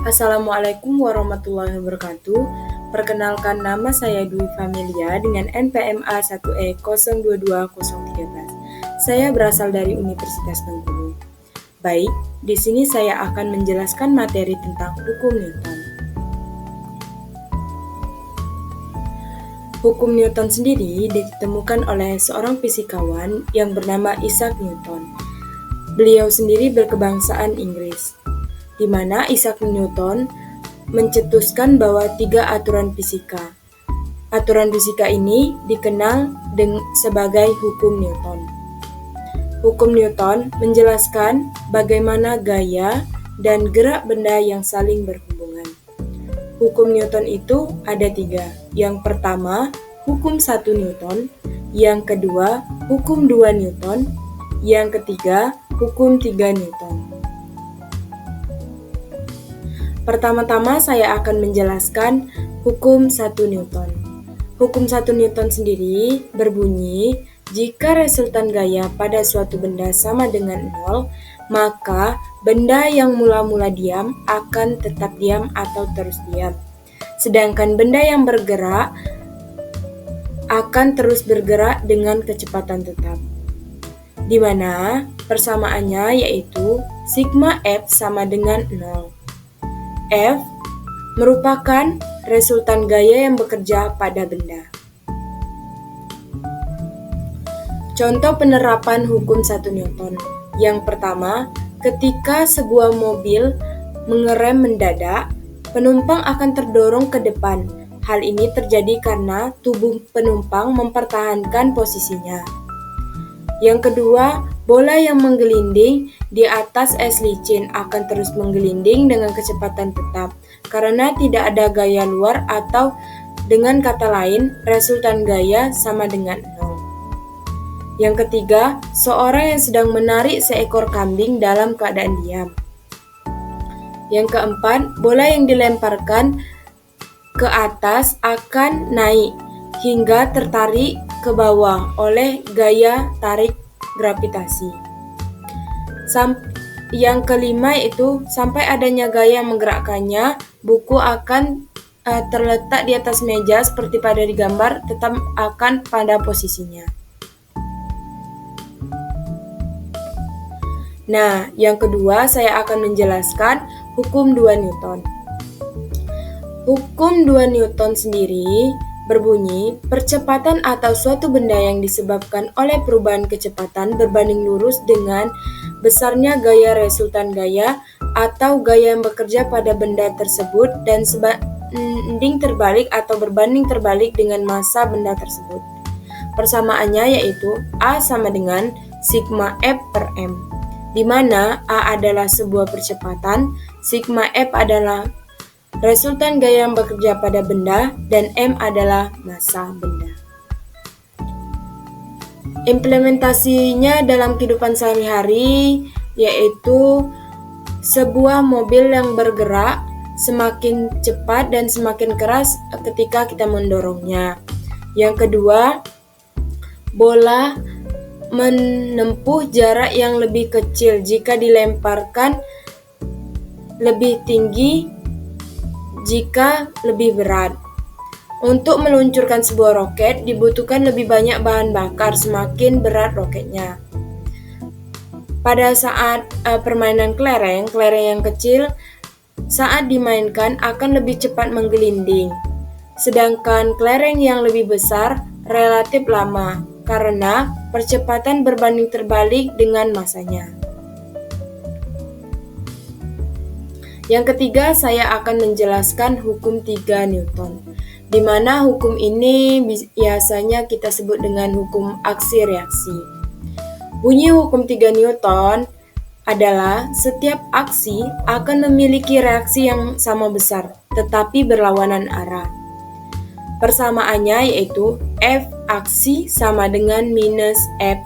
Assalamualaikum warahmatullahi wabarakatuh. Perkenalkan, nama saya Dwi Familia dengan NPM A1E022013. Saya berasal dari Universitas Bengkulu. Baik, di sini saya akan menjelaskan materi tentang hukum Newton. Hukum Newton sendiri ditemukan oleh seorang fisikawan yang bernama Isaac Newton. Beliau sendiri berkebangsaan Inggris, di mana Isaac Newton mencetuskan bahwa 3 aturan fisika. Aturan fisika ini dikenal sebagai hukum Newton. Hukum Newton menjelaskan bagaimana gaya dan gerak benda yang saling berhubungan. Hukum Newton itu ada 3. Yang pertama, hukum 1 Newton. Yang kedua, hukum 2 Newton. Yang ketiga, hukum 3 Newton. Pertama-tama saya akan menjelaskan hukum 1 Newton. Hukum 1 Newton sendiri berbunyi, jika resultan gaya pada suatu benda sama dengan 0, maka benda yang mula-mula diam akan tetap diam atau terus diam. Sedangkan benda yang bergerak akan terus bergerak dengan kecepatan tetap. Di mana persamaannya yaitu sigma F sama dengan 0. F merupakan resultan gaya yang bekerja pada benda. Contoh penerapan hukum 1 Newton. Yang pertama, ketika sebuah mobil mengerem mendadak, penumpang akan terdorong ke depan. Hal ini terjadi karena tubuh penumpang mempertahankan posisinya. Yang kedua, bola yang menggelinding di atas es licin akan terus menggelinding dengan kecepatan tetap karena tidak ada gaya luar, atau dengan kata lain, resultan gaya sama dengan 0. Yang ketiga, seorang yang sedang menarik seekor kambing dalam keadaan diam. Yang keempat, bola yang dilemparkan ke atas akan naik hingga tertarik ke bawah oleh gaya tarik gravitasi. Yang kelima itu, sampai adanya gaya yang menggerakkannya, buku akan terletak di atas meja seperti pada di gambar, tetap akan pada posisinya. Nah, yang kedua saya akan menjelaskan hukum 2 Newton. Hukum 2 Newton sendiri berbunyi, percepatan atau suatu benda yang disebabkan oleh perubahan kecepatan berbanding lurus dengan besarnya gaya resultan gaya atau gaya yang bekerja pada benda tersebut dan sebanding terbalik atau berbanding terbalik dengan massa benda tersebut. Persamaannya yaitu A sama dengan sigma F per M, di mana A adalah sebuah percepatan, sigma F adalah resultan gaya yang bekerja pada benda, dan M adalah massa benda. Implementasinya dalam kehidupan sehari-hari yaitu sebuah mobil yang bergerak semakin cepat dan semakin keras ketika kita mendorongnya. Yang kedua, bola menempuh jarak yang lebih kecil jika dilemparkan, lebih tinggi jika lebih berat. Untuk meluncurkan sebuah roket dibutuhkan lebih banyak bahan bakar semakin berat roketnya. Pada saat permainan kelereng yang kecil saat dimainkan akan lebih cepat menggelinding. Sedangkan kelereng yang lebih besar relatif lama karena percepatan berbanding terbalik dengan massanya. Yang ketiga, saya akan menjelaskan hukum 3 Newton, di mana hukum ini biasanya kita sebut dengan hukum aksi-reaksi. Bunyi hukum 3 Newton adalah setiap aksi akan memiliki reaksi yang sama besar, tetapi berlawanan arah. Persamaannya yaitu F aksi sama dengan minus F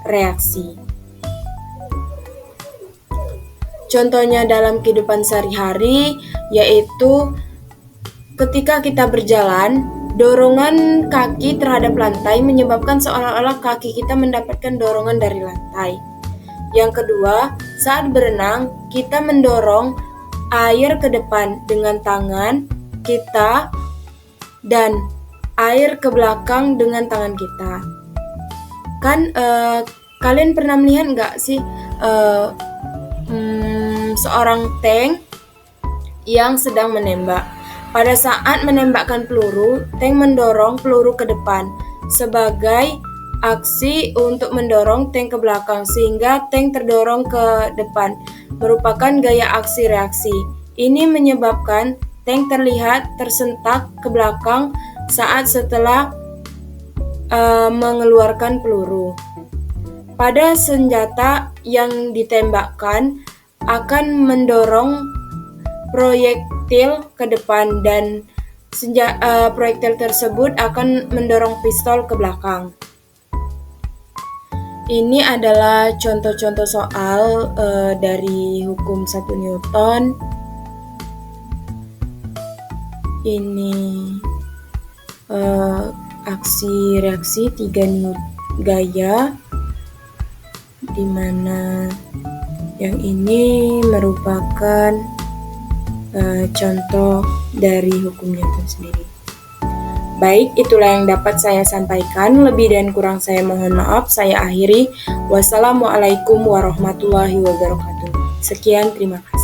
reaksi. Contohnya dalam kehidupan sehari-hari yaitu ketika kita berjalan, dorongan kaki terhadap lantai menyebabkan seolah-olah kaki kita mendapatkan dorongan dari lantai. Yang kedua, saat berenang, kita mendorong air ke depan dengan tangan kita dan air ke belakang dengan tangan kita. Kan kalian pernah melihat nggak sih seorang tank yang sedang menembak? Pada saat menembakkan peluru, tank mendorong peluru ke depan sebagai aksi untuk mendorong tank ke belakang sehingga tank terdorong ke depan, merupakan gaya aksi reaksi. Ini menyebabkan tank terlihat tersentak ke belakang saat setelah mengeluarkan peluru. Pada senjata yang ditembakkan akan mendorong proyektil ke depan dan proyektil tersebut akan mendorong pistol ke belakang. Ini adalah contoh-contoh soal dari hukum 1 Newton. Ini aksi reaksi 3 gaya, di mana yang ini merupakan contoh dari hukum Newton sendiri. Baik, itulah yang dapat saya sampaikan. Lebih dan kurang saya mohon maaf. Saya akhiri. Wassalamualaikum warahmatullahi wabarakatuh. Sekian, terima kasih.